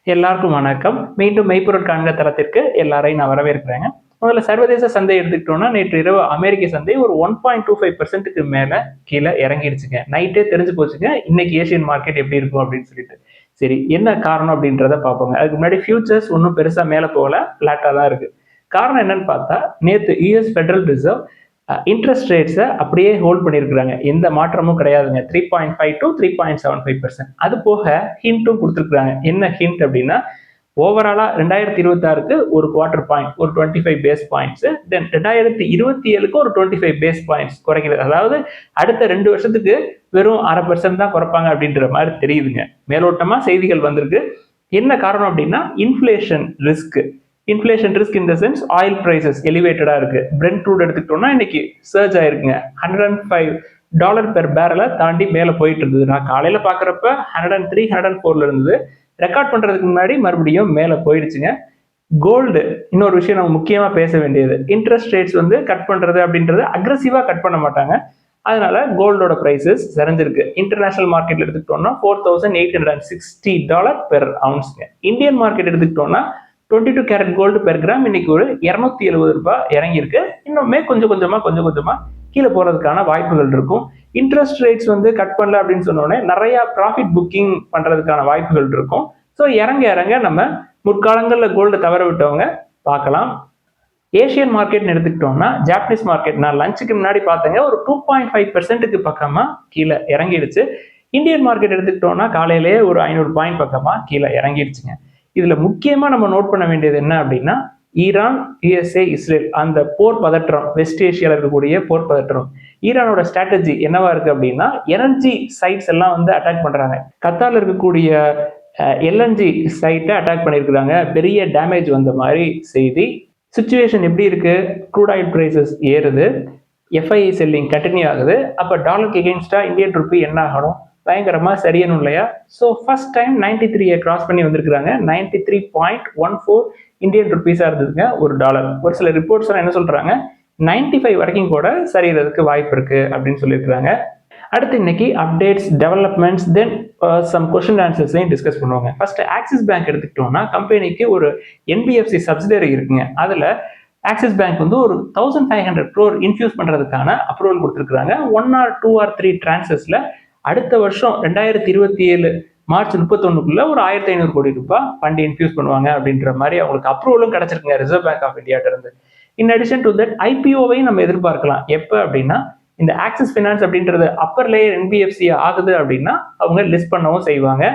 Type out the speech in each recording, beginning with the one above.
எல்லாருக்கும் வணக்கம். மீண்டும் மெய்ப்பொருள் காண்க தளத்திற்கு எல்லாரையும் நான் வரவேற்கிறேங்க. முதல்ல சர்வதேச சந்தை எடுத்துக்கிட்டோம்னா, நேற்று இரவு அமெரிக்க சந்தை ஒரு 1.25% மேல கீழே இறங்கிடுச்சுங்க. நைட்டே தெரிஞ்சு போச்சுங்க இன்னைக்கு ஏசியன் மார்க்கெட் எப்படி இருக்கும் அப்படின்னு சொல்லிட்டு. சரி, என்ன காரணம் அப்படின்றத பார்ப்போங்க. அதுக்கு முன்னாடி ஃபியூச்சர்ஸ் ஒன்றும் பெருசா மேல போகல, பிளாட்டா தான் இருக்கு. காரணம் என்னன்னு பார்த்தா, நேற்று யுஎஸ் ஃபெடரல் ரிசர்வ் இன்ட்ரெஸ்ட் ரேட்ஸை அப்படியே ஹோல்ட் பண்ணியிருக்கிறாங்க. எந்த மாற்றமும் கிடையாதுங்க. 3.5 to 3.75%. அது போக ஹிண்ட்டும் கொடுத்துருக்குறாங்க. என்ன ஹிண்ட் அப்படின்னா, ஓவராலா 2026க்கு ஒரு குவார்டர் பாயிண்ட், ஒரு 25 பேஸ் பாயிண்ட்ஸ், தென் 2027க்கு ஒரு 25 பேஸ் பாயிண்ட்ஸ் குறைக்கிறது. அதாவது அடுத்த 2 வருஷத்துக்கு வெறும் 0.5% தான் குறைப்பாங்க அப்படின்ற மாதிரி தெரியுதுங்க. மேலோட்டமா செய்திகள் வந்திருக்கு. என்ன காரணம் அப்படின்னா, inflation risk in the sense oil prices எலிவேட்டடா இருக்கு. பிரெண்ட் க்ரூட் எடுத்துக்கிட்டோம்னா இன்னைக்கு சர்ஜ் ஆயிருக்குங்க. $105 பெர் பேரலை தாண்டி மேல போயிட்டு இருந்தது. நான் காலையில பாக்குறப்ப 103, 104ல இருந்தது. ரெக்கார்ட் பண்றதுக்கு முன்னாடி மறுபடியும் மேல போயிடுச்சுங்க. கோல்டு, இன்னொரு விஷயம் நம்ம முக்கியமா பேச வேண்டியது, இன்ட்ரெஸ்ட் ரேட்ஸ் கட் பண்றது அப்படின்றது அக்ரெசிவா கட் பண்ண மாட்டாங்க. அதனால கோல்டோட பிரைசஸ் சரிஞ்சிருக்கு. இன்டர்நேஷனல் மார்க்கெட்ல எடுத்துக்கிட்டோம்னா $4,860 பெர் அவுன்ஸ்ங்க. இந்தியன் மார்க்கெட் எடுத்துக்கிட்டோம்னா 22 கேரட் கோல்டு பெர் கிராம் இன்னைக்கு ஒரு $270 இறங்கியிருக்கு. இன்னுமே கொஞ்சம் கொஞ்சமா கீழே போறதுக்கான வாய்ப்புகள் இருக்கும். இன்ட்ரெஸ்ட் ரேட்ஸ் கட் பண்ணல அப்படின்னு சொன்னோடனே நிறைய ப்ராஃபிட் புக்கிங் பண்றதுக்கான வாய்ப்புகள் இருக்கும். ஸோ இறங்க நம்ம முற்காலங்களில் கோல்டு தவற விட்டவங்க பார்க்கலாம். ஏசியன் மார்க்கெட் எடுத்துக்கிட்டோம்னா, ஜாப்பனீஸ் மார்க்கெட் நான் லஞ்சுக்கு முன்னாடி பார்த்தேங்க, ஒரு 2.5%க்கு பக்கமா கீழே இறங்கிடுச்சு. இந்தியன் மார்க்கெட் எடுத்துக்கிட்டோம்னா காலையிலேயே ஒரு 500 பாயிண்ட் பக்கமா கீழே இறங்கிடுச்சுங்க. இதுல முக்கியமா நம்ம நோட் பண்ண வேண்டியது என்ன அப்படின்னா, ஈரான், யுஎஸ்ஏ, இஸ்ரேல் அந்த போர் பதற்றம், வெஸ்ட் ஏஷியால இருக்கக்கூடிய போர் பதற்றம். ஈரானோட ஸ்ட்ராட்டஜி என்னவா இருக்கு அப்படின்னா, எனர்ஜி சைட்ஸ் எல்லாம் அட்டாக் பண்றாங்க. கத்தார்ல இருக்கக்கூடிய எல்என்ஜி சைட்டை அட்டாக் பண்ணியிருக்கிறாங்க. பெரிய டேமேஜ் வந்த மாதிரி செய்தி. சுச்சுவேஷன் எப்படி இருக்கு? க்ரூட் ஆயில் பிரைசஸ் ஏறுது, எஃப்ஐஐ செல்லிங் கண்டினியூ ஆகுது. அப்ப டாலருக்கு எகெயின்ஸ்டா இந்தியன் ருப்பி என்ன ஆகணும்? பயங்கரமா சரியணும் இல்லையா? ஸோ ஃபர்ஸ்ட் டைம் 93 கிராஸ் பண்ணி வந்திருக்கிறாங்க. 93.14 இந்தியன் ருபீஸா இருந்ததுங்க ஒரு டாலர். ஒரு சில ரிப்போர்ட்ஸ் எல்லாம் என்ன சொல்றாங்க, 95 வரைக்கும் கூட சரியறதுக்கு வாய்ப்பு இருக்கு அப்படின்னு சொல்லியிருக்கிறாங்க. அடுத்து இன்னைக்கு updates, developments, then some question ஆன்சர்ஸையும் discuss பண்ணுவாங்க. ஃபர்ஸ்ட் ஆக்சிஸ் பேங்க் எடுத்துக்கிட்டோம்னா, கம்பெனிக்கு ஒரு என்பிஎஃப்சி சப்சிடரி இருக்குங்க. அதுல ஆக்சிஸ் பேங்க் ஒரு 1500 crore இன்ஃபியூஸ் பண்றதுக்கான அப்ரூவல் கொடுத்துருக்காங்க. 1 or 2 or 3 டிரான்சஸ்ல அடுத்த வருஷம் 2027 மார்ச் 31க்குள்ள ஒரு 1500 கோடி ரூபாய் ஃபண்ட் இன்ஃபியூஸ் பண்ணுவாங்க அப்படின்ற மாதிரி அவங்களுக்கு அப்ரூவலும் கிடைச்சிருக்குங்க ரிசர்வ் பேங்க் ஆஃப் இந்தியாட்ட இருந்து. இன் அடிஷன் டு தட் ஐபிஓவையும் நம்ம எதிர்பார்க்கலாம். எப்ப அப்படின்னா, இந்த ஆக்சிஸ் பினான்ஸ் அப்படின்றது அப்பர் லேயர் என்பிஎஃப்சி ஆகுது அப்படின்னா அவங்க லிஸ்ட் பண்ணவும் செய்வாங்க.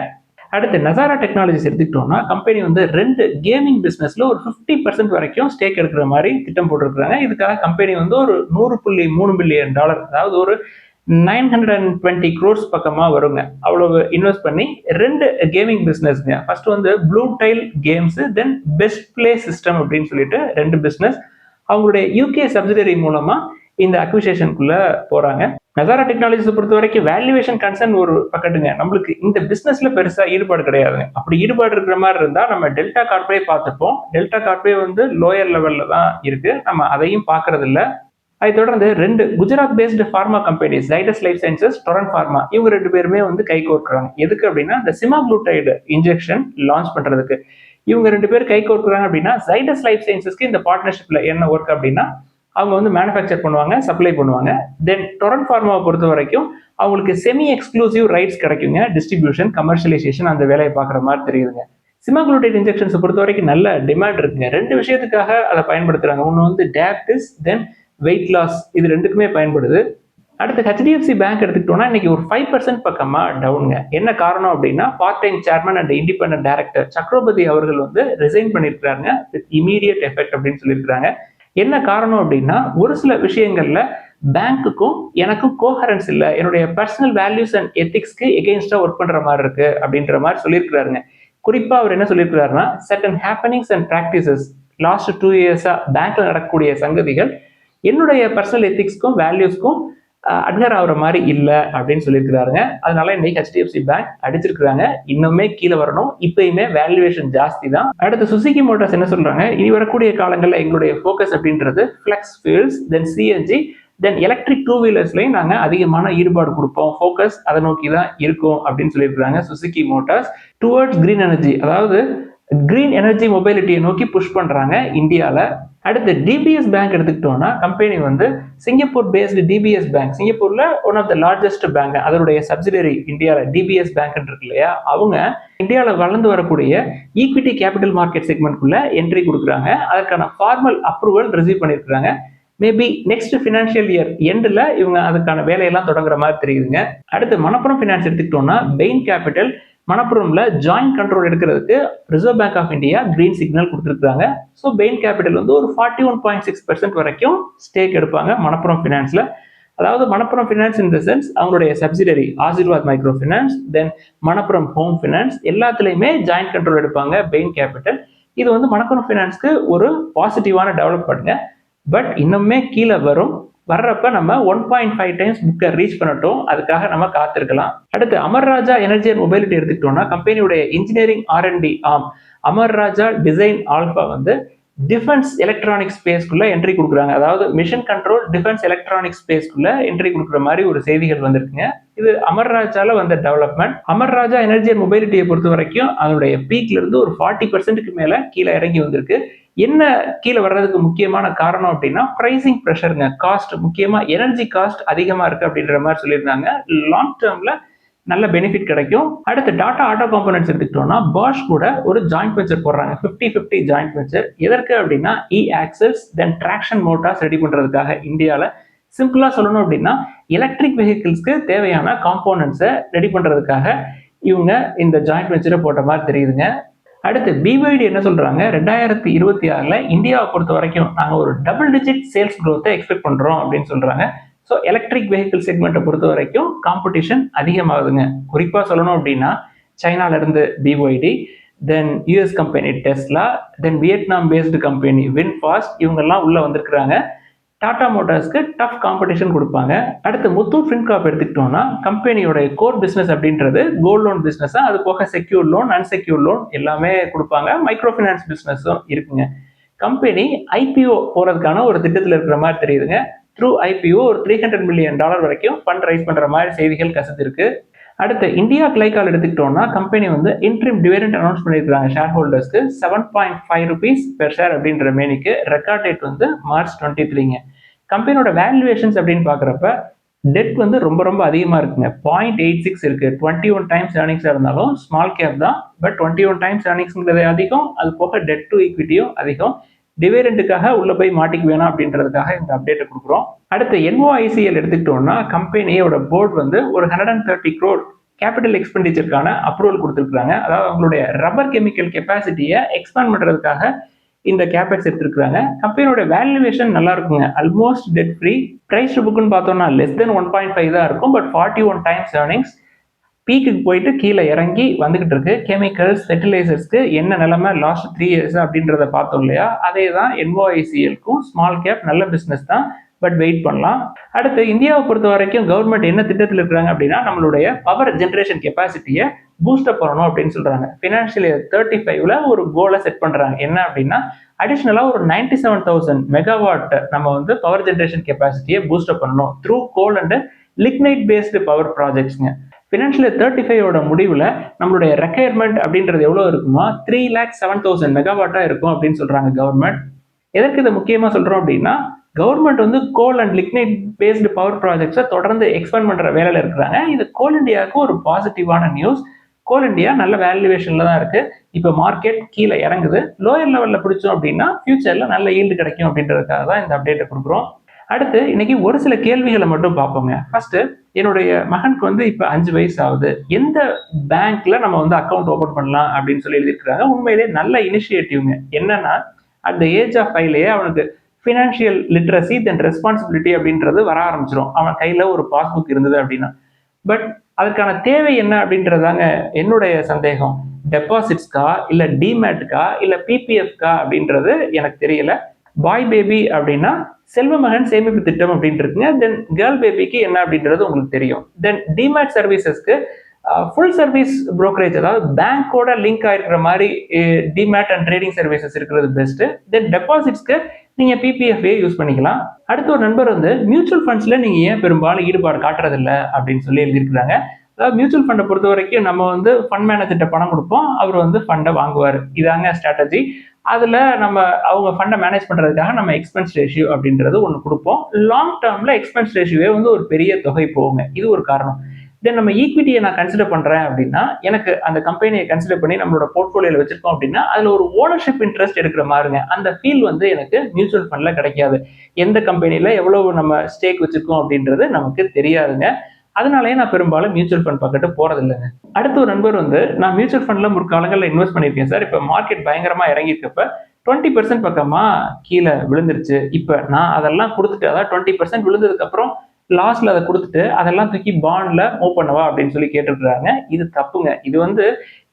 அடுத்து நசாரா டெக்னாலஜிஸ் எடுத்துக்கிட்டோம்னா, கம்பெனி 2 கேமிங் பிசினஸ்ல ஒரு 50% வரைக்கும் ஸ்டேக் எடுக்கிற மாதிரி திட்டம் போட்டிருக்காங்க. இதுக்காக கம்பெனி ஒரு $100.3 பில்லியன், அதாவது ஒரு 920 crores பக்கமா வருங்க. அவ்வளவு இன்வெஸ்ட் பண்ணி 2 கேமிங் பிசினஸ்ங்க. First Blue Tile Games, then Best Play System அப்படின்னு சொல்லிட்டு 2 பிசினஸ் அவங்களுடைய யூகே சப்சிடரி மூலமா இந்த அக்விசேஷனுக்குள்ள போறாங்க. நசாரா டெக்னாலஜிஸ் பொறுத்த வரைக்கும் வேல்யூவேஷன் கன்சர்ன் ஒரு பக்கத்துங்க. நம்மளுக்கு இந்த பிசினஸ்ல பெருசா ஈடுபாடு கிடையாதுங்க. அப்படி ஈடுபாடு இருக்கிற மாதிரி இருந்தா நம்ம டெல்டா கார்பரே பார்த்துப்போம். டெல்டா கார்பரே லோயர் லெவல்ல தான் இருக்கு. நம்ம அதையும் பார்க்கறது இல்லை. அதை தொடர்ந்து 2 Gujarat based pharma companies, Zydus life sciences, torrent pharma, இவங்க 2 பேருமே கை கோர்க்குறாங்க. எதுக்கு அப்படின்னா, இந்த சிமாக்ளூட்டைடு இன்ஜெக்ஷன் லான்ச் பண்றதுக்கு இவங்க 2 பேர் கை கோர்க்குறாங்க. அப்படின்னா ஜைடஸ் லைஃப் சயின்சஸ்க்கு இந்த பார்ட்னர்ஷிப்ல என்ன ஒர்க் அப்படின்னா, அவங்க மேனுஃபேக்சர் பண்ணுவாங்க, சப்ளை பண்ணுவாங்க. தென் டொரண்ட் ஃபார்மாவை பொறுத்த வரைக்கும் அவங்களுக்கு செமி எக்ஸ்க்ளூசிவ் ரைட்ஸ் கிடைக்குங்க. டிஸ்ட்ரிபியூஷன், கமர்ஷியலைசேஷன் அந்த வேலையை பார்க்குற மாதிரி தெரியுதுங்க. சிமாக்ளூட்டைடு இன்ஜெக்ஷன்ஸ் பொறுத்த வரைக்கும் நல்ல டிமாண்ட் இருக்குங்க. 2 விஷயத்துக்காக அதை பயன்படுத்துறாங்க. ஒன்று டயபிட்டிஸ், தென் வெயிட் லாஸ், இது 2க்குமே பயன்படுது. அடுத்து ஹெச்டிஎஃப்சி பேங்க் எடுத்துக்கிட்டோம்னா இன்னைக்கு ஒரு 5% பக்கமா டவுனுங்க. என்ன காரணம் அப்படின்னா, part time chairman and independent director Chakravarthy அவர்கள் ரிசைன் பண்ணியிருக்காங்க வித் இமீடியட் எஃபெக்ட் அப்படின்னு சொல்லியிருக்காங்க. என்ன காரணம் அப்படின்னா, ஒரு சில விஷயங்கள்ல பேங்க்குக்கும் எனக்கும் கோஹரன்ஸ் இல்லை, என்னுடைய பர்சனல் வேல்யூஸ் அண்ட் எத்திக்ஸ்க்கு எகெயின்ஸ்டா ஒர்க் பண்ற மாதிரி இருக்கு அப்படின்ற மாதிரி சொல்லியிருக்கிறாருங்க. குறிப்பா அவர் என்ன சொல்லியிருக்கிறாருன்னா, certain happenings and practices last 2 இயர்ஸா பேங்க்ல நடக்கக்கூடிய சங்கதிகள் என்னுடைய பர்சனல் எத்திக்ஸ்க்கும் வேல்யூஸ்க்கும் அட்கர் ஆகுற மாதிரி இல்லை அப்படின்னு சொல்லியிருக்கிறாருங்க. அதனால இன்னைக்கு ஹெச்டிஎஃப்சி பேங்க் அடிச்சிருக்கிறாங்க. இன்னுமே கீழே வரணும். இப்பயுமே வேல்யூவேஷன் ஜாஸ்தி தான். அடுத்து சுசுகி மோட்டார்ஸ் என்ன சொல்றாங்க, இனி வரக்கூடிய காலங்களில் எங்களுடைய ஃபோக்கஸ் அப்படின்றது ஃபிளெக்ஸ் ஃபியூல்ஸ், தென் சிஎன்ஜி, தென் எலக்ட்ரிக் டூ வீலர்ஸ்லையும் நாங்கள் அதிகமான ஈடுபாடு கொடுப்போம், ஃபோக்கஸ் அதை நோக்கி தான் இருக்கும் அப்படின்னு சொல்லியிருக்காங்க Suzuki Motors. Towards green energy, அதாவது கிரீன் எனர்ஜி மொபைலிட்டியை நோக்கி புஷ் பண்ணுறாங்க இந்தியாவில். அடுத்து டிபிஎஸ் பேங்க் எடுத்துக்கிட்டோம்னா கம்பெனி வந்து சிங்கப்பூர் பேஸ்டு டிபிஎஸ் பேங்க், சிங்கப்பூர்ல one of the largest bank, அதனுடைய சப்சிடரி இந்தியாவில் டிபிஎஸ் பேங்க் இருக்கு இல்லையா, அவங்க இந்தியாவில் வளர்ந்து வரக்கூடிய ஈக்விட்டி கேபிட்டல் மார்க்கெட் செக்மெண்ட்குள்ள என்ட்ரி கொடுக்குறாங்க. அதற்கான ஃபார்மல் அப்ரூவல் ரிசீவ் பண்ணியிருக்காங்க. மேபி நெக்ஸ்ட் ஃபினான்ஷியல் இயர் எண்டில் இவங்க அதுக்கான வேலையெல்லாம் தொடங்குற மாதிரி தெரியுதுங்க. அடுத்து மணப்புரம் ஃபினான்ஸ் எடுத்துக்கிட்டோம்னா பெயின் கேபிட்டல் மணப்புரம்ல ஜாயிண்ட் கண்ட்ரோல் எடுக்கிறதுக்கு Reserve Bank of India green signal கொடுத்துருக்காங்க. ஸோ பெயின் கேபிட்டல் வந்து ஒரு 41.6% வரைக்கும் ஸ்டேக் எடுப்பாங்க மணப்புரம் ஃபினான்ஸ்ல. அதாவது Manappuram finance in the sense அவங்களுடைய subsidiary Ashirvad micro finance, then Manappuram home finance எல்லாத்துலேயுமே ஜாயிண்ட் கண்ட்ரோல் எடுப்பாங்க பெயின் கேபிட்டல். இது வந்து மணப்புரம் ஃபினான்ஸ்க்கு ஒரு பாசிட்டிவான டெவலப்மெண்ட்ங்க. பட் இன்னுமே கீழே வர்றப்ப நம்ம 1.5 டைம்ஸ் புக்கை ரீச் பண்ணட்டும், அதுக்காக நம்ம காத்திருக்கலாம். அடுத்து Amara Raja energy and mobility எடுத்துக்கிட்டோம்னா கம்பெனியுடைய engineering R&D arm Amara Raja design alpha வந்து டிஃபென்ஸ் எலக்ட்ரானிக் ஸ்பேஸ்க்குள்ள என்ட்ரி கொடுக்குறாங்க. அதாவது மிஷன் கண்ட்ரோல் டிஃபென்ஸ் எலக்ட்ரானிக் ஸ்பேஸ்க்குள்ள என்ட்ரி கொடுக்குற மாதிரி ஒரு செய்திகள் வந்திருக்குங்க. இது அமர் ராஜால வந்த development. Amara Raja energy and மொபைலிட்டியை பொறுத்த வரைக்கும் அதனுடைய பீக்ல இருந்து ஒரு 40%க்கு மேல கீழே இறங்கி வந்திருக்கு. என்ன கீழே வர்றதுக்கு முக்கியமான காரணம் அப்படின்னா பிரைசிங் ப்ரெஷருங்க, காஸ்ட், முக்கியமா எனர்ஜி காஸ்ட் அதிகமா இருக்கு அப்படின்ற மாதிரி சொல்லியிருந்தாங்க. லாங் டேர்ம்ல நல்ல பெனிஃபிட் கிடைக்கும். அடுத்து டாடா ஆட்டோ காம்போனன்ட்ஸ் எடுத்துக்கிட்டோம்னா பாஷ் கூட ஒரு ஜாயிண்ட் வெஞ்சர் போடுறாங்க, 50-50 ஜாயிண்ட் வெஞ்சர். எதற்கு அப்படின்னா axles then traction motors ready பண்றதுக்காக. இந்தியாவில் சிம்பிளா சொல்லணும் அப்படின்னா எலக்ட்ரிக் வெஹிக்கிள்ஸ்க்கு தேவையான காம்போனன்ட்ஸை ரெடி பண்றதுக்காக இவங்க இந்த ஜாயிண்ட் வெஞ்சரை போட்ட மாதிரி தெரியுதுங்க. அடுத்து BYD என்ன சொல்றாங்க, 2026 இந்தியாவை பொறுத்த வரைக்கும் நாங்கள் ஒரு டபுள் டிஜிட் சேல்ஸ் க்ரோத்தை எக்ஸ்பெக்ட் பண்றோம் அப்படின்னு சொல்றாங்க. ஸோ எலக்ட்ரிக் வெஹிக்கிள் செக்மெண்ட்டை பொறுத்த வரைக்கும் காம்படிஷன் அதிகமாகுதுங்க. குறிப்பாக சொல்லணும் அப்படின்னா சைனால இருந்து BYD, தென் US கம்பெனி டெஸ்லா, தென் வியட்நாம் பேஸ்டு கம்பெனி வின்ஃபாஸ்ட், இவங்கெல்லாம் உள்ள வந்திருக்கிறாங்க. டாடா மோட்டார்ஸ்க்கு டஃப் காம்படிஷன் கொடுப்பாங்க. அடுத்து முத்தூட் ஃபின்கார்ப் எடுத்துக்கிட்டோம்னா கம்பெனியோட கோர் பிஸ்னஸ் அப்படின்றது கோல்ட் லோன் பிஸ்னஸ், அது போக செக்யூர் லோன் அன்செக்யூர் லோன் எல்லாமே கொடுப்பாங்க. மைக்ரோ ஃபினான்ஸ் பிஸ்னஸும் இருக்குங்க. கம்பெனி IPO போறதுக்கான ஒரு திட்டத்தில் இருக்கிற மாதிரி தெரியுதுங்க. த்ரூ IPO ஒரு $300 மில்லியன் வரைக்கும் ஃபண்ட் ரைஸ் பண்ற மாதிரி செய்திகள் கசிந்திருக்கு. அடுத்து இந்தியா கிளைகால் எடுத்துக்கிட்டோம்னா கம்பெனி வந்து இன்ட்ரீம் டிவிடெண்ட் அனௌன்ஸ் பண்ணியிருக்காங்க ஷேர் ஹோல்டர்ஸ்க்கு 7.5 rupees பெர் ஷேர் அப்படின்ற மேனிக்கு. ரெக்கார்ட் டேட் வந்து March 23. கம்பெனியோட வேல்யூவேஷன்ஸ் அப்படின்னு பாக்குறப்ப டெட் வந்து ரொம்ப ரொம்ப அதிகமா இருக்குங்க. 0.86 இருக்கு. 21 டைம்ஸ் ஏர்னிங்ஸா இருந்தாலும் ஸ்மால் கேப் தான், பட் 21 டைம்ஸ் ஏர்னிங்ஸ்ங்கிறது அதிகம். அது போக டெட் டு ஈக்விட்டியும் அதிகம். டிவிடெண்டுக்காக உள்ள போய் மாட்டிக்கு வேணாம் அப்படின்றதுக்காக இந்த அப்டேட்டை கொடுக்குறோம். அடுத்து NOICL எடுத்துக்கிட்டோம்னா கம்பெனியோட போர்டு வந்து ஒரு 130 crore கேபிட்டல் எக்ஸ்பெண்டிச்சருக்கான அப்ரூவல் கொடுத்துருக்காங்க. அதாவது அவங்களுடைய ரப்பர் கெமிக்கல் கெப்பாசிட்டியை எக்ஸ்பேண்ட் பண்றதுக்காக இந்த கேபெக்ஸ் எடுத்திருக்காங்க. கம்பெனியோட வேல்யூவேஷன் நல்லா இருக்குங்க, almost debt free. Price to புக்னு பார்த்தோம்னா லெஸ் தென் 1.5 தான் இருக்கும், பட் 41 டைம்ஸ் ஏர்னிங்ஸ். பீக்குக்கு போயிட்டு கீழே இறங்கி வந்துகிட்டு இருக்கு. கெமிக்கல்ஸ் ஃபெர்டிலைசர்ஸ்க்கு என்ன நிலைமை லாஸ்ட் 3 years அப்படின்றத பார்த்தோம் இல்லையா, அதே தான் NOICLக்கும். ஸ்மால் கேப் நல்ல பிஸ்னஸ் தான், பட் வெயிட் பண்ணலாம். அடுத்து இந்தியாவை பொறுத்த வரைக்கும் கவர்மெண்ட் என்ன திட்டத்தில் இருக்கிறாங்க அப்படின்னா நம்மளுடைய பவர் ஜென்ரேஷன் கெப்பாசிட்டியை பூஸ்டப் பண்ணணும் அப்படின்னு சொல்றாங்க. ஃபினான்ஷியல் இயர் 35ல ஒரு கோலை செட் பண்றாங்க. என்ன அப்படின்னா அடிஷனலா ஒரு 97,000 மெகாவாட் நம்ம வந்து பவர் ஜென்ரேஷன் கெப்பாசிட்டியை பூஸ்டப் பண்ணணும் through coal and lignite based power ப்ராஜெக்ட்ஸ்ங்க. ஃபினான்ஷியல் 35 முடிவில் நம்மளுடைய ரெக்யர்மெண்ட் அப்படின்றது எவ்வளோ இருக்குமா, 3,07,000 மெகாவாட்டா இருக்கும் அப்படின்னு சொல்றாங்க கவர்மெண்ட். எதற்கு இதை முக்கியமா சொல்றோம் அப்படின்னா கவர்மெண்ட் வந்து கோல் அண்ட் லிக்னைட் பேஸ்டு பவர் ப்ராஜெக்ட்ஸை தொடர்ந்து எக்ஸ்பேண்ட் பண்ற வேலையில இருக்கிறாங்க. இது கோல் இண்டியாவுக்கு ஒரு பாசிட்டிவான நியூஸ். கோல் இண்டியா நல்ல வேல்யூவேஷன்ல தான் இருக்கு. இப்போ மார்க்கெட் கீழே இறங்குது. லோயர் லெவல்ல பிடிச்சோம் அப்படின்னா ஃபியூச்சர்ல நல்ல ஈல்டு கிடைக்கும் அப்படின்றதுக்காக தான் இந்த அப்டேட்டை கொடுக்குறோம். அடுத்து இன்னைக்கு ஒரு சில கேள்விகளை மட்டும் பார்ப்போங்க. ஃபர்ஸ்ட், என்னுடைய மகனுக்கு வந்து இப்போ 5 வயசு ஆகுது, எந்த பேங்க்ல நம்ம வந்து அக்கௌண்ட் ஓபன் பண்ணலாம் அப்படின்னு சொல்லி எழுதியிருக்கிறாங்க. உண்மையிலேயே நல்ல இனிஷியேட்டிவ்ங்க. என்னன்னா அட் த ஏஜ் ஆஃப் 5லயே அவனுக்கு ஃபினான்ஷியல் லிட்ரஸி தென் ரெஸ்பான்சிபிலிட்டி அப்படின்றது வர ஆரம்பிச்சிடும். அவன் கையில ஒரு பாஸ்புக் இருந்தது அப்படின்னா. பட் அதுக்கான தேவை என்ன அப்படின்றதாங்க என்னுடைய சந்தேகம். டெபாசிட்ஸ்க்கா இல்ல டிமேட்டுக்கா இல்ல PPFக்கா அப்படின்றது எனக்கு தெரியல. பாய் பேபி அப்படின்னா செல்வ மகன் சேமிப்பு திட்டம் அப்படின்னு இருக்குங்க. தென் கேர்ள் பேபிக்கு என்ன அப்படின்றது உங்களுக்கு தெரியும். தென் டிமேட் சர்வீசஸ்க்கு ஃபுல் சர்வீஸ் புரோக்கரேஜ், அதாவது பேங்கோட லிங்க் ஆயிருக்கிற மாதிரி டிமேட் அண்ட் ட்ரேடிங் சர்வீசஸ் இருக்கிறது பெஸ்ட். தென் டெபாசிட்ஸ்க்கு நீங்க பிபிஎஃப்ஏ யூஸ் பண்ணிக்கலாம். அடுத்த ஒரு நண்பர் வந்து மியூச்சுவல் ஃபண்ட்ஸ்ல நீங்க ஏன் பெரும்பாலும் ஈடுபாடு காட்டுறதில்ல அப்படின்னு சொல்லி எழுதியிருக்கிறாங்க. அதாவது மியூச்சுவல் ஃபண்டை பொறுத்த வரைக்கும் நம்ம வந்து ஃபண்ட் மேனேஜர்கிட்ட பணம் கொடுப்போம், அவர் வந்து ஃபண்டை வாங்குவார். இதாங்க ஸ்ட்ராட்டஜி. அதில் நம்ம அவங்க ஃபண்டை மேனேஜ் பண்ணுறதுக்காக நம்ம எக்ஸ்பென்ஸ் ரேஷியோ அப்படின்றது ஒன்று கொடுப்போம். லாங் டேர்மில் எக்ஸ்பென்ஸ் ரேஷியோவே வந்து ஒரு பெரிய தொகை போகுங்க. இது ஒரு காரணம். தென் நம்ம ஈக்விட்டியை நான் கன்சிடர் பண்ணுறேன் அப்படின்னா, எனக்கு அந்த கம்பெனியை கன்சிடர் பண்ணி நம்மளோட போர்ட்ஃபோலியோவில் வச்சிருக்கோம் அப்படின்னா, அதில் ஒரு ஓனர்ஷிப் இன்ட்ரெஸ்ட் எடுக்கிற மாதிரிங்க. அந்த ஃபீல் வந்து எனக்கு மியூச்சுவல் ஃபண்டில் கிடைக்காது. எந்த கம்பெனியில் எவ்வளவு நம்ம ஸ்டேக் வச்சிருக்கோம் அப்படின்றது நமக்கு தெரியாதுங்க. அதனாலேயே நான் பெரும்பாலும் மியூச்சுவல் ஃபண்ட் பக்கத்து போறது இல்லைங்க. அடுத்த ஒரு நண்பர் வந்து நான் மியூச்சுவல் ஃபண்ட்ல முற்காலங்களில் இன்வெஸ்ட் பண்ணியிருக்கேன் சார். இப்போ மார்க்கெட் பயங்கரமா இறங்கியிருக்கப்ப 20% பக்கமா கீழே விழுந்துருச்சு. இப்போ நான் அதெல்லாம் கொடுத்துட்டு, அதாவது 20% விழுந்ததுக்கு அப்புறம் லாஸ்ட்ல அதை கொடுத்துட்டு அதெல்லாம் தூக்கி பாண்ட்ல மூவ் பண்ணவா அப்படின்னு சொல்லி கேட்டுருக்காங்க. இது தப்புங்க. இது வந்து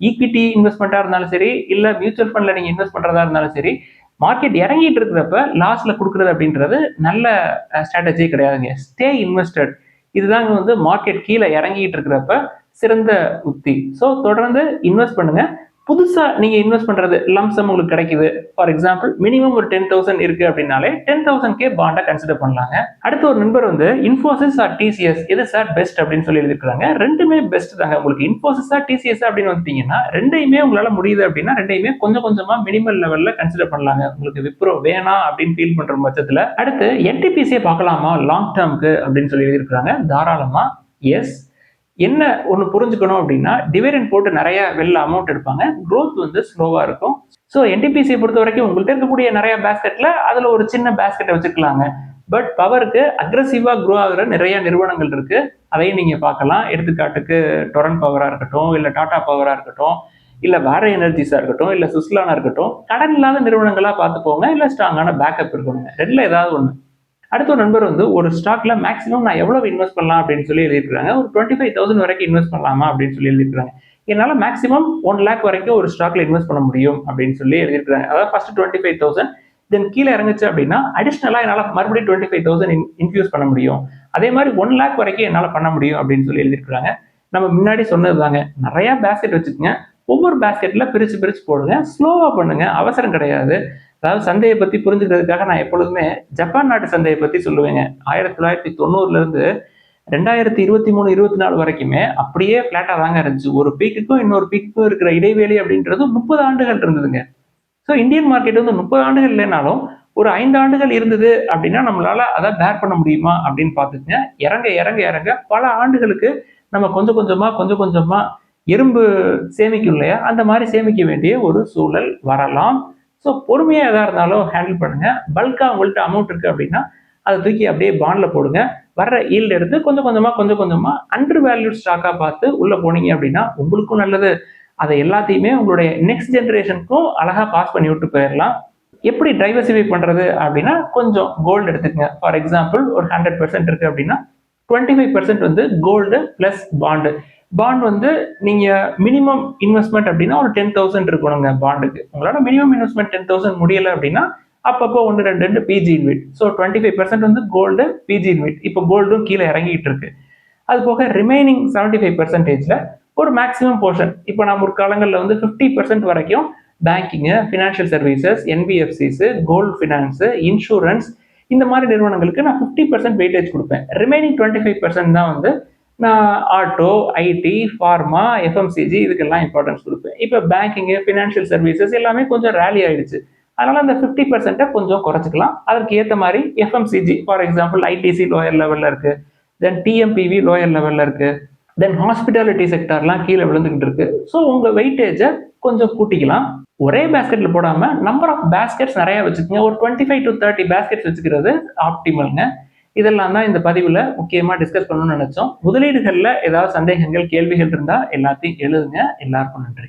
ஈக்விட்டி இன்வெஸ்ட்மெண்ட்டா இருந்தாலும் சரி, இல்ல மியூச்சுவல் ஃபண்ட்ல நீங்க இன்வெஸ்ட் பண்றதா இருந்தாலும் சரி, மார்க்கெட் இறங்கிட்டு இருக்கிறப்ப லாஸ்ட்ல கொடுக்கறது அப்படின்றது நல்ல ஸ்ட்ராட்டஜி கிடையாதுங்க. Stay invested. இதுதாங்க வந்து மார்க்கெட் கீழே இறங்கிட்டு இருக்கிறப்ப சிறந்த உத்தி. ஸோ தொடர்ந்து இன்வெஸ்ட் பண்ணுங்க. புதுசா நீங்க இன்வெஸ்ட் பண்றது லம்சம் உங்களுக்கு கிடைக்குது. ஃபார் எக்ஸாம்பிள் மினிமம் ஒரு 10,000 இருக்கு அப்படின்னாலே 10,000 பாண்டை கன்சிடர் பண்ணலாங்க. அடுத்த ஒரு நண்பர் வந்து இன்ஃபோசிஸ் ஆர் டிசிஎஸ் எது சார் பெஸ்ட் அப்படின்னு சொல்லி எழுதிருக்காங்க. ரெண்டுமே பெஸ்ட் தாங்க. உங்களுக்கு இன்ஃபோசிஸா டிசிஎஸ் அப்படின்னு வந்துட்டீங்கன்னா ரெண்டையுமே உங்களால முடியுது அப்படின்னா ரெண்டையுமே கொஞ்சம் கொஞ்சமா மினிமல் லெவல்ல கன்சிடர் பண்ணலாங்க. உங்களுக்கு விப்ரோ வேணாம் அப்படின்னு ஃபீல் பண்ற பட்சத்துல அடுத்து என்டிபிசியை பார்க்கலாமா லாங் டேர்முக்கு அப்படின்னு சொல்லி எழுதிருக்காங்க. தாராளமா எஸ். என்ன ஒன்று புரிஞ்சுக்கணும் அப்படின்னா, டிவிடெண்ட் போட்டு நிறைய வெளில அமௌண்ட் எடுப்பாங்க. க்ரோத் வந்து ஸ்லோவாக இருக்கும். ஸோ என்டிபிசியை பொறுத்த வரைக்கும் உங்கள்கிட்ட இருக்கக்கூடிய நிறைய பேஸ்கெட்டில் அதில் ஒரு சின்ன பேஸ்கெட்டை வச்சுக்கலாங்க. பட் பவருக்கு அக்ரெசிவாக க்ரோ ஆகிற நிறைய நிறுவனங்கள் இருக்கு. அதையும் நீங்கள் பார்க்கலாம். எடுத்துக்காட்டுக்கு டொரண்ட் பவராக இருக்கட்டும், இல்லை டாடா பவராக இருக்கட்டும், இல்லை வேற எனர்ஜிஸாக இருக்கட்டும், இல்லை சுஸ்லானா இருக்கட்டும், கடன் இல்லாத நிறுவனங்களாக பார்த்து போங்க. இல்லை ஸ்ட்ராங்கான பேக்கப் இருக்கணுங்க. ரெண்டில் ஏதாவது ஒன்று. அடுத்த ஒரு நண்பர் வந்து ஒரு ஸ்டாக்ல மேக்ஸிமம் நான் எவ்வளவு இன்வெஸ்ட் பண்ணலாம் அப்படின்னு சொல்லி எழுதிருக்காங்க. ஒரு 25,000 வரைக்கும் இன்வெஸ்ட் பண்ணலாமா அப்படின்னு சொல்லி எழுதிருக்காங்க. என்னால் மேக்ஸிமம் 1 lakh வரைக்கும் ஒரு ஸ்டாக்ல இன்வெஸ்ட் பண்ண முடியும் அப்படின்னு சொல்லி எழுதிருக்காங்க. அதாவது ஃபர்ஸ்ட் 25,000 தென் கீழே இறங்குச்சு அப்படின்னா அடிஷனலா என்னால் மறுபடியும் 25,000 இன்ஃபியூஸ் பண்ண முடியும். அதே மாதிரி 1 lakh வரைக்கும் என்னால் பண்ண முடியும் அப்படின்னு சொல்லி எழுதிருக்காங்க. நம்ம முன்னாடி சொன்னது தாங்க, நிறைய பேஸ்கெட் வச்சுக்கோங்க. ஒவ்வொரு பேஸ்கெட்ல பிரிச்சு பிரிச்சு போடுங்க. ஸ்லோவா பண்ணுங்க, அவசரம் கிடையாது. அதாவது சந்தையை பத்தி புரிஞ்சுக்கிறதுக்காக நான் எப்பொழுதுமே ஜப்பான் நாட்டு சந்தையை பத்தி சொல்லுவேங்க. 1990 இருந்து 2023-24 வரைக்குமே அப்படியே பிளாட்டா தாங்க இருந்துச்சு. ஒரு பீக்குக்கும் இன்னொரு பீக்குக்கும் இருக்கிற இடைவெளி அப்படின்றது 30 ஆண்டுகள் இருந்ததுங்க. ஸோ இந்தியன் மார்க்கெட் வந்து 30 ஆண்டுகள் இல்லைனாலும் ஒரு 5 ஆண்டுகள் இருந்தது அப்படின்னா நம்மளால அதை பேர் பண்ண முடியுமா அப்படின்னு பார்த்துக்குங்க. இறங்க இறங்க இறங்க பல ஆண்டுகளுக்கு நம்ம கொஞ்சம் கொஞ்சமா எறும்பு சேமிக்கும் இல்லையா, அந்த மாதிரி சேமிக்க வேண்டிய ஒரு சூழல் வரலாம். ஸோ பொறுமையாக எதாக இருந்தாலும் ஹேண்டில் பண்ணுங்க. பல்காக உங்கள்கிட்ட அமௌண்ட் இருக்கு அப்படின்னா அதை தூக்கி அப்படியே பாண்ட்ல போடுங்க. வர்ற ஈல்டு எடுத்து கொஞ்சம் கொஞ்சமா அண்டர் வேல்யூட் ஸ்டாக்காக பார்த்து உள்ள போனீங்க அப்படின்னா உங்களுக்கும் நல்லது. அதை எல்லாத்தையுமே உங்களுடைய நெக்ஸ்ட் ஜென்ரேஷனுக்கும் அழகா பாஸ் பண்ணி விட்டு போயிடலாம். எப்படி டைவர்சிஃபை பண்றது அப்படின்னா கொஞ்சம் கோல்டு எடுத்துக்கங்க. ஃபார் எக்ஸாம்பிள் ஒரு 100% இருக்கு அப்படின்னா 25% வந்து கோல்டு பிளஸ் பாண்டு. பாண்ட் வந்து நீங்க மினிமம் இன்வெஸ்ட்மெண்ட் அப்படின்னா ஒரு 10,000 இருக்கணுங்க பாண்டுக்கு. உங்களால மினிமம் இன்வெஸ்ட்மெண்ட் 10,000 முடியல அப்படின்னா அப்பப்போ 1-2 பிஜி இன்வெட். ஸோ 25% வந்து கோல்டு, பிஜி இன்வெட். இப்போ கோல்டும் கீழே இறங்கிட்டு இருக்கு. அது போக ரிமைனிங் 75%ல ஒரு மேக்ஸிமம் போர்ஷன், இப்போ நான் ஒரு காலங்களில் வந்து 50% வரைக்கும் பேங்கிங்கு, financial services, NBFCs, gold finance, insurance, இந்த மாதிரி நிறுவனங்களுக்கு நான் 50% வெயிட்டேஜ் கொடுப்பேன். ரிமைனிங் 25% தான் வந்து நான் ஆட்டோ, ஐடி, ஃபார்மா, எஃப்எம்சிஜி இதுக்கெல்லாம் இம்பார்ட்டன்ஸ் கொடுப்பேன். இப்போ பேங்கிங்கு, ஃபினான்ஷியல் சர்வீசஸ் எல்லாமே கொஞ்சம் ரேலி ஆயிடுச்சு. அதனால அந்த 50% கொஞ்சம் குறைச்சிக்கலாம். அதற்கு ஏற்ற மாதிரி FMCG for example ITC lower லெவலில் இருக்கு, தென் டிஎம்பிவி லோயர் லெவலில் இருக்கு, தென் ஹாஸ்பிட்டாலிட்டி செக்டர்லாம் கீழே விழுந்துகிட்டு இருக்கு. ஸோ உங்கள் வெயிட்டேஜை கொஞ்சம் கூட்டிக்கலாம். ஒரே பேஸ்கெட்ல போடாம நம்பர் ஆஃப் பேஸ்கெட்ஸ் நிறைய வச்சுக்கோங்க. ஒரு 25 to 30 பேஸ்கெட்ஸ் வச்சுக்கிறது ஆப்டிமல்ங்க. இதெல்லாம் தான் இந்த பதிவுல முக்கியமா டிஸ்கஸ் பண்ணணும்னு நினைச்சோம். முதலீடுகள்ல ஏதாவது சந்தேகங்கள், கேள்விகள் இருந்தா எல்லாத்தையும் எழுதுங்க. எல்லாருக்கும் நன்றி.